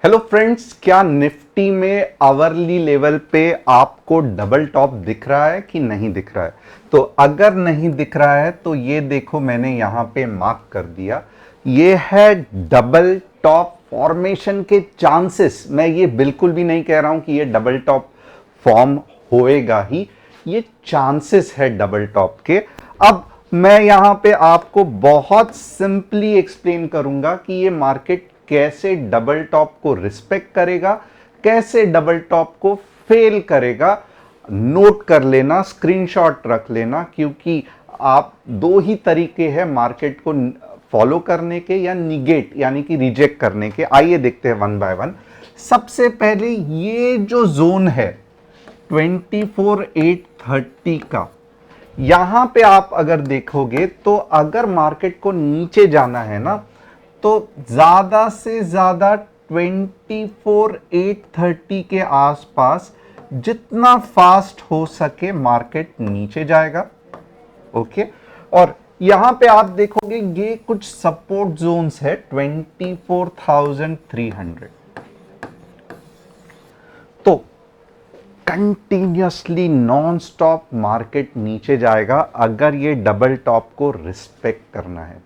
Hello friends, क्या Nifty में hourly level पे आपको डबल टॉप दिख रहा है कि नहीं दिख रहा है? तो अगर नहीं दिख रहा है तो ये देखो, मैंने यहां पे मार्क कर दिया। ये है डबल टॉप फॉर्मेशन के चांसेस। मैं ये बिल्कुल भी नहीं कह रहा हूं कि ये डबल टॉप फॉर्म होएगा ही, ये चांसेस है डबल टॉप के। अब मैं यहां पे आपको बहुत सिंपली एक्सप्लेन करूंगा कि ये मार्केट कैसे डबल टॉप को रिस्पेक्ट करेगा, कैसे डबल टॉप को फेल करेगा। नोट कर लेना, स्क्रीनशॉट रख लेना, क्योंकि आप दो ही तरीके हैं मार्केट को फॉलो करने के या निगेट यानी कि रिजेक्ट करने के। आइए देखते हैं वन बाय वन। सबसे पहले ये जो जोन है 24,830 का, यहां पे आप अगर देखोगे तो अगर मार्केट को नीचे जाना है ना, तो ज्यादा से ज्यादा 24,830 के आसपास जितना फास्ट हो सके मार्केट नीचे जाएगा। ओके, और यहां पे आप देखोगे ये कुछ सपोर्ट जोन्स है 24,300। तो कंटिन्यूअसली नॉन स्टॉप मार्केट नीचे जाएगा अगर ये डबल टॉप को रिस्पेक्ट करना है।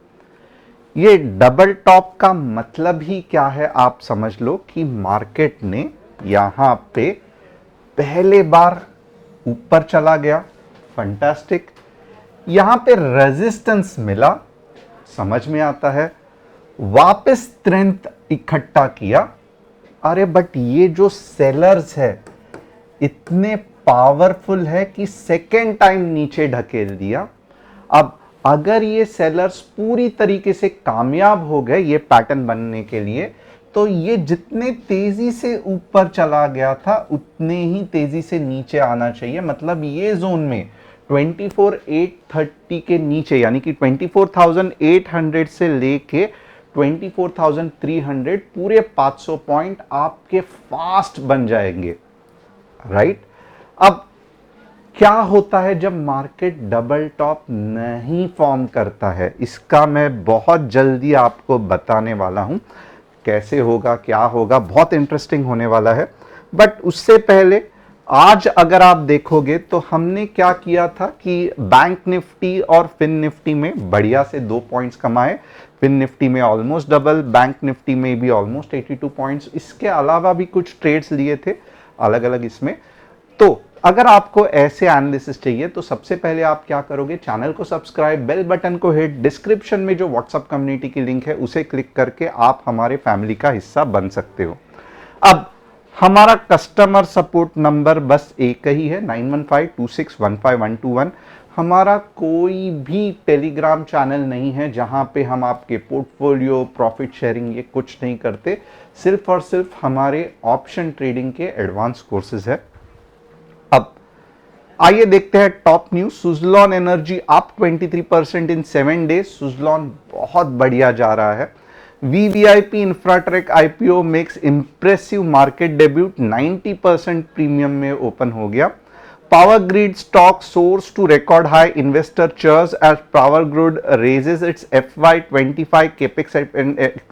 ये डबल टॉप का मतलब ही क्या है आप समझ लो कि मार्केट ने यहां पे पहले बार ऊपर चला गया, फंटास्टिक। यहां पे रेजिस्टेंस मिला, समझ में आता है। वापस स्ट्रेंथ इकट्ठा किया। अरे बट ये जो सेलर्स है इतने पावरफुल है कि सेकेंड टाइम नीचे ढकेल दिया। अब अगर ये सेलर्स पूरी तरीके से कामयाब हो गए ये पैटर्न बनने के लिए, तो ये जितने तेजी से ऊपर चला गया था उतने ही तेजी से नीचे आना चाहिए। मतलब ये जोन में 24,830 के नीचे यानी कि 24,800 से लेके 24,300 पूरे 500 पॉइंट आपके फास्ट बन जाएंगे, राइट? अब क्या होता है जब मार्केट डबल टॉप नहीं फॉर्म करता है, इसका मैं बहुत जल्दी आपको बताने वाला हूं। कैसे होगा, क्या होगा, बहुत इंटरेस्टिंग होने वाला है। बट उससे पहले आज अगर आप देखोगे तो हमने क्या किया था कि बैंक निफ्टी और फिन निफ्टी में बढ़िया से 2 पॉइंट्स कमाए। फिन निफ्टी में ऑलमोस्ट डबल, बैंक निफ्टी में भी ऑलमोस्ट 82 पॉइंट्स। इसके अलावा भी कुछ ट्रेड्स लिए थे अलग अलग इसमें। तो अगर आपको ऐसे एनालिसिस चाहिए तो सबसे पहले आप क्या करोगे, चैनल को सब्सक्राइब, बेल बटन को हिट, डिस्क्रिप्शन में जो व्हाट्सएप कम्युनिटी की लिंक है उसे क्लिक करके आप हमारे फैमिली का हिस्सा बन सकते हो। अब हमारा कस्टमर सपोर्ट नंबर बस एक ही है, 9152615121। हमारा कोई भी टेलीग्राम चैनल नहीं है जहां पे हम आपके पोर्टफोलियो, प्रॉफिट शेयरिंग, ये कुछ नहीं करते। सिर्फ और सिर्फ हमारे ऑप्शन ट्रेडिंग के एडवांस कोर्सेज है। अब आइए देखते हैं top news. Suzlon energy up 23% in 7 days. Suzlon बहुत बढ़िया जा रहा है। VVIP Infratech IPO makes impressive market debut, 90% premium में ओपन हो गया। Power Grid stock soars to record high, investor cheers as Power Grid raises its FY25 capex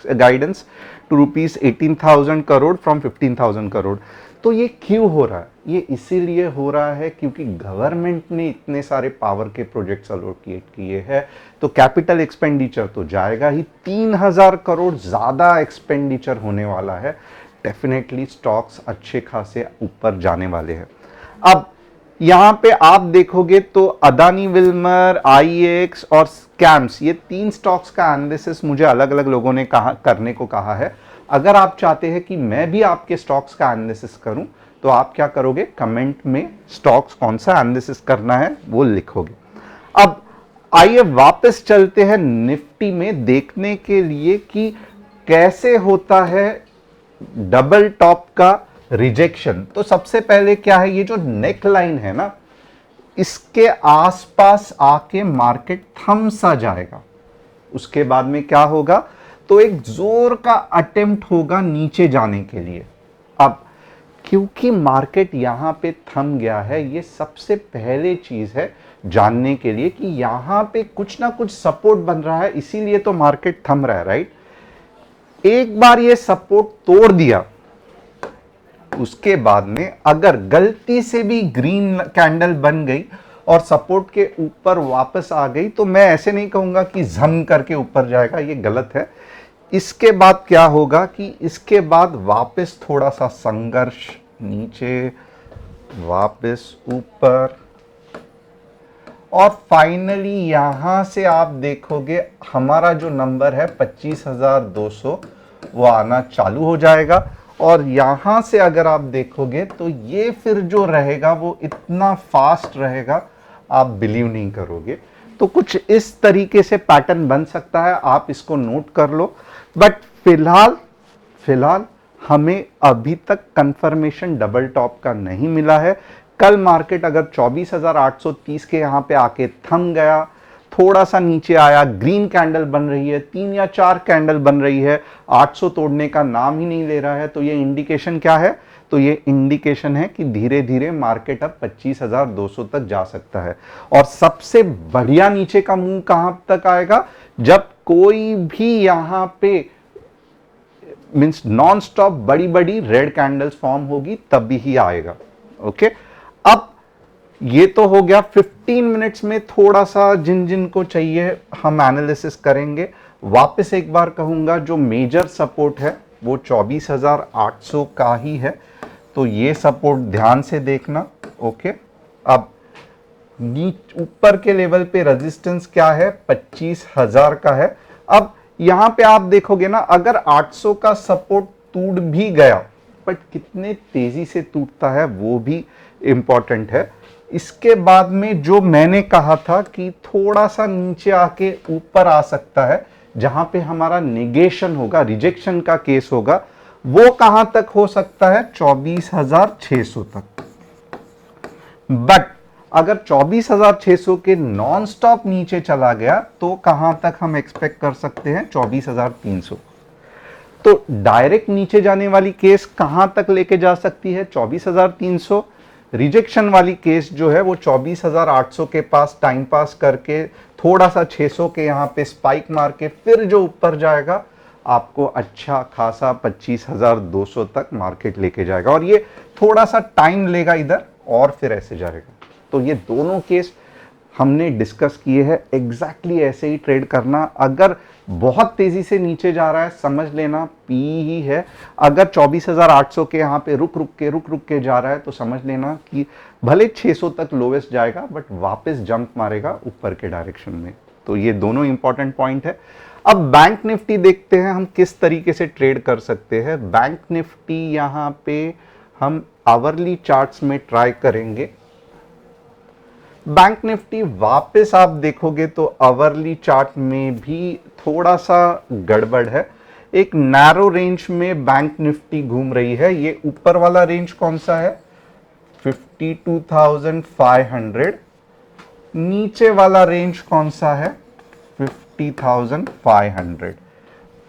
guidance to ₹18,000 crore from 15,000 crore. तो ये क्यों हो रहा है? ये इसीलिए हो रहा है क्योंकि गवर्नमेंट ने इतने सारे पावर के प्रोजेक्ट्स अलोकेट किए हैं, तो कैपिटल एक्सपेंडिचर तो जाएगा ही। 3,000 करोड़ ज्यादा एक्सपेंडिचर होने वाला है। डेफिनेटली स्टॉक्स अच्छे खासे ऊपर जाने वाले हैं। अब यहां पे आप देखोगे तो अदानी विल्मर, आईएक्स और स्कैम्स, ये 3 स्टॉक्स का एनालिसिस मुझे अलग अलग लोगों ने करने को कहा है। अगर आप चाहते हैं कि मैं भी आपके स्टॉक्स का एनालिसिस करूं तो आप क्या करोगे, कमेंट में स्टॉक्स कौन सा एनालिसिस करना है वो लिखोगे। अब आइए वापस चलते हैं निफ्टी में देखने के लिए कि कैसे होता है डबल टॉप का रिजेक्शन। तो सबसे पहले क्या है, ये जो नेक लाइन है ना, इसके आसपास आके मार्केट थम सा जाएगा। उसके बाद में क्या होगा, तो एक जोर का अटेम्प्ट होगा नीचे जाने के लिए। अब क्योंकि मार्केट यहां पे थम गया है, ये सबसे पहले चीज है जानने के लिए कि यहां पे कुछ ना कुछ सपोर्ट बन रहा है, इसीलिए तो मार्केट थम रहा है, राइट? एक बार ये सपोर्ट तोड़ दिया उसके बाद में अगर गलती से भी ग्रीन कैंडल बन गई और सपोर्ट के ऊपर वापस आ गई, तो मैं ऐसे नहीं कहूंगा कि झम करके ऊपर जाएगा, ये गलत है। इसके बाद क्या होगा कि इसके बाद वापस थोड़ा सा संघर्ष, नीचे वापस ऊपर, और फाइनली यहां से आप देखोगे हमारा जो नंबर है 25,200 वो आना चालू हो जाएगा। और यहां से अगर आप देखोगे तो ये फिर जो रहेगा वो इतना फास्ट रहेगा, आप बिलीव नहीं करोगे। तो कुछ इस तरीके से पैटर्न बन सकता है, आप इसको नोट कर लो। बट फिलहाल हमें अभी तक कंफर्मेशन डबल टॉप का नहीं मिला है। कल मार्केट अगर 24,830 के यहां पे आके थम गया, थोड़ा सा नीचे आया, ग्रीन कैंडल बन रही है, 3 या 4 कैंडल बन रही है, 800 तोड़ने का नाम ही नहीं ले रहा है, तो ये इंडिकेशन क्या है? तो ये इंडिकेशन है कि धीरे धीरे मार्केट अब 25,200 तक जा सकता है। और सबसे बढ़िया नीचे का मूव कहां तक आएगा? जब कोई भी यहां पे मींस नॉन स्टॉप बड़ी बड़ी रेड कैंडल्स फॉर्म होगी, तभी ही आएगा। ओके, अब ये तो हो गया। 15 मिनट्स में थोड़ा सा जिन जिन को चाहिए हम एनालिसिस करेंगे। वापस एक बार कहूंगा, जो मेजर सपोर्ट है वो 24,800 का ही है, तो ये सपोर्ट ध्यान से देखना। ओके, अब ऊपर के लेवल पे रेजिस्टेंस क्या है? 25,000 का है। अब यहां पे आप देखोगे ना, अगर 800 का सपोर्ट टूट भी गया, बट कितने तेजी से टूटता है वो भी इंपॉर्टेंट है। इसके बाद में जो मैंने कहा था कि थोड़ा सा नीचे आके ऊपर आ सकता है, जहां पे हमारा निगेशन होगा, रिजेक्शन का केस होगा, वो कहां तक हो सकता है? 24,600 तक। बट अगर 24,600 के नॉन स्टॉप नीचे चला गया, तो कहां तक हम एक्सपेक्ट कर सकते हैं? 24,300। तो डायरेक्ट नीचे जाने वाली केस कहां तक लेके जा सकती है? 24,300। रिजेक्शन वाली केस जो है वो 24,800 के पास टाइम पास करके थोड़ा सा 600 के यहां पे स्पाइक मार के फिर जो ऊपर जाएगा, आपको अच्छा खासा 25,200 तक मार्केट लेके जाएगा। और ये थोड़ा सा टाइम लेगा इधर, और फिर ऐसे जाएगा। तो ये दोनों केस हमने डिस्कस किए हैं। एग्जैक्टली ऐसे ही ट्रेड करना। अगर बहुत तेजी से नीचे जा रहा है, समझ लेना पी ही है। अगर 24,800 के यहाँ पे रुक रुक के जा रहा है, तो समझ लेना कि भले 600 तक लोवेस्ट जाएगा, बट वापस जंप मारेगा ऊपर के डायरेक्शन में। तो ये दोनों इंपॉर्टेंट पॉइंट है। अब बैंक निफ्टी देखते हैं हम किस तरीके से ट्रेड कर सकते हैं। बैंक निफ्टी यहाँ पे हम आवरली चार्ट्स में ट्राई करेंगे। बैंक निफ्टी वापस आप देखोगे तो आवरली चार्ट में भी थोड़ा सा गड़बड़ है। एक नैरो रेंज में बैंक निफ्टी घूम रही है। ये ऊपर वाला रेंज कौन सा है? 52,500। नीचे वाला रेंज कौन सा है? 50,500।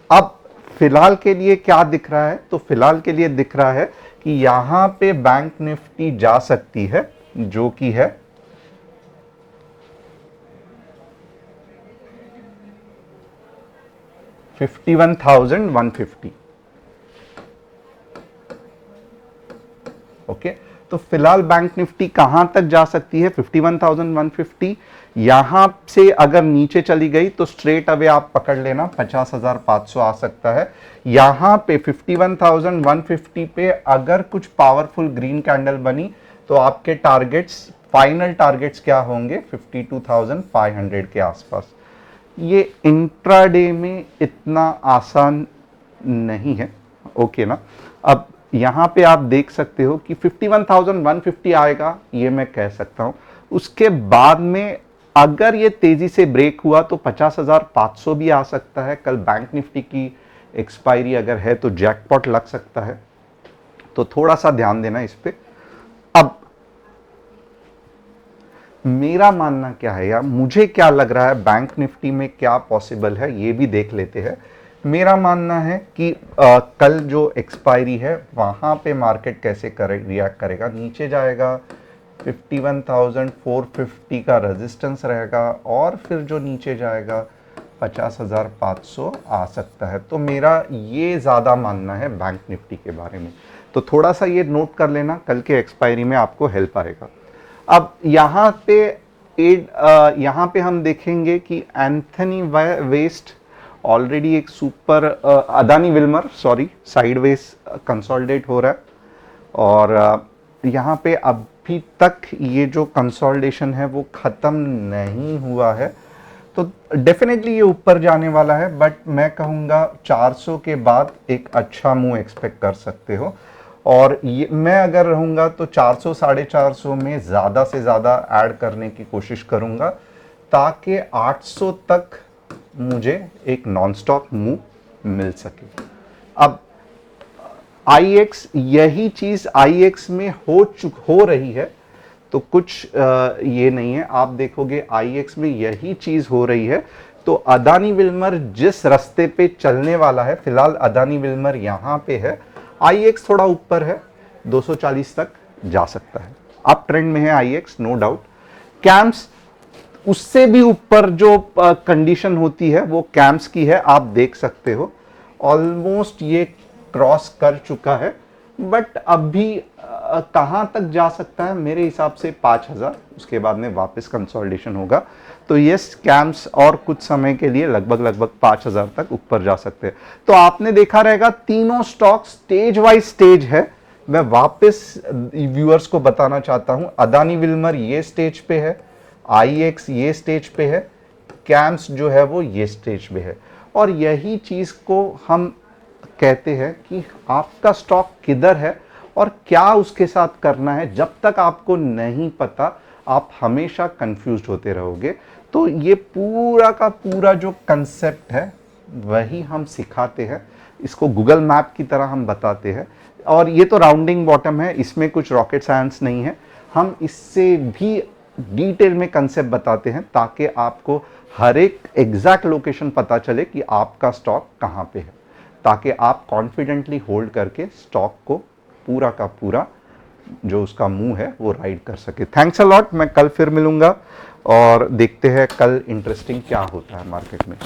अब फिलहाल के लिए क्या दिख रहा है? तो फिलहाल के लिए दिख रहा है कि यहां पे बैंक निफ्टी जा सकती है, जो कि है 51,150। ओके, तो फिलहाल बैंक निफ्टी कहां तक जा सकती है? 51,150। यहां से अगर नीचे चली गई तो स्ट्रेट अवे आप पकड़ लेना 50,500 आ सकता है। यहां पे 51,150 पे अगर कुछ पावरफुल ग्रीन कैंडल बनी, तो आपके टारगेट्स, फाइनल टारगेट्स क्या होंगे? 52,500 के आसपास। ये इंट्राडे में इतना आसान नहीं है। ओके ना। अब यहां पे आप देख सकते हो कि 51,150 आएगा, ये मैं कह सकता हूं। उसके बाद में अगर ये तेजी से ब्रेक हुआ तो 50,500 भी आ सकता है। कल बैंक निफ्टी की एक्सपायरी अगर है तो जैकपॉट लग सकता है, तो थोड़ा सा ध्यान देना इस पे। अब मेरा मानना क्या है, या मुझे क्या लग रहा है बैंक निफ्टी में क्या पॉसिबल है, ये भी देख लेते हैं। मेरा मानना है कि कल जो एक्सपायरी है वहां पे मार्केट कैसे रिएक्ट करेगा। नीचे जाएगा, 51,450 का रेजिस्टेंस रहेगा, और फिर जो नीचे जाएगा 50,500 आ सकता है। तो मेरा ये ज़्यादा मानना है बैंक निफ्टी के बारे में। तो थोड़ा सा ये नोट कर लेना, कल के एक्सपायरी में आपको हेल्प आएगा। अब यहाँ पे हम देखेंगे कि एंथनी वेस्ट ऑलरेडी एक super Adani Wilmer sideways consolidate हो रहा है, और यहाँ पे अभी तक ये जो कंसोलिडेशन है वो ख़त्म नहीं हुआ है, तो डेफिनेटली ये ऊपर जाने वाला है, बट मैं कहूँगा 400 के बाद एक अच्छा मूव एक्सपेक्ट कर सकते हो। और ये मैं अगर रहूँगा तो 400 450 में ज़्यादा से ज़्यादा ऐड करने की कोशिश करूँगा, ताकि 800 तक मुझे एक नॉन स्टॉप मूव मिल सके। अब IX, यही चीज़ IX में हो रही है, तो कुछ ये नहीं है। आप देखोगे IX में यही चीज़ हो रही है, तो अदानी विल्मर जिस रास्ते पे चलने वाला है, फिलहाल अदानी विल्मर यहाँ पे है, IX थोड़ा ऊपर है, 240 तक जा सकता है, अप ट्रेंड में है IX, नो डाउट। कैम्स उससे भी ऊपर जो कंडीशन होती है वो कैम्स की है, आप देख सकते हो ऑलमोस्ट ये क्रॉस कर चुका है, बट अभी कहाँ तक जा सकता है, मेरे हिसाब से 5000, उसके बाद में वापस कंसोलिडेशन होगा। तो ये कैम्स और कुछ समय के लिए लगभग 5000 तक ऊपर जा सकते हैं। तो आपने देखा रहेगा तीनों स्टॉक स्टेज वाइज स्टेज है। मैं वापस व्यूअर्स को बताना चाहता हूं, अदानी विल्मर ये स्टेज पे है, IX ये स्टेज पे है, कैम्स जो है वो ये स्टेज पे है, और यही चीज को हम कहते हैं कि आपका स्टॉक किधर है और क्या उसके साथ करना है। जब तक आपको नहीं पता, आप हमेशा कंफ्यूज्ड होते रहोगे। तो ये पूरा का पूरा जो कंसेप्ट है वही हम सिखाते हैं, इसको गूगल मैप की तरह हम बताते हैं, और ये तो राउंडिंग बॉटम है, इसमें कुछ रॉकेट साइंस नहीं है। हम इससे भी डिटेल में कंसेप्ट बताते हैं, ताकि आपको हर एक एग्जैक्ट लोकेशन पता चले कि आपका स्टॉक कहाँ पे है, ताकि आप कॉन्फिडेंटली होल्ड करके स्टॉक को पूरा का पूरा जो उसका मूव है वो राइड कर सके। Thanks a lot. मैं कल फिर मिलूंगा और देखते हैं कल इंटरेस्टिंग क्या होता है मार्केट में।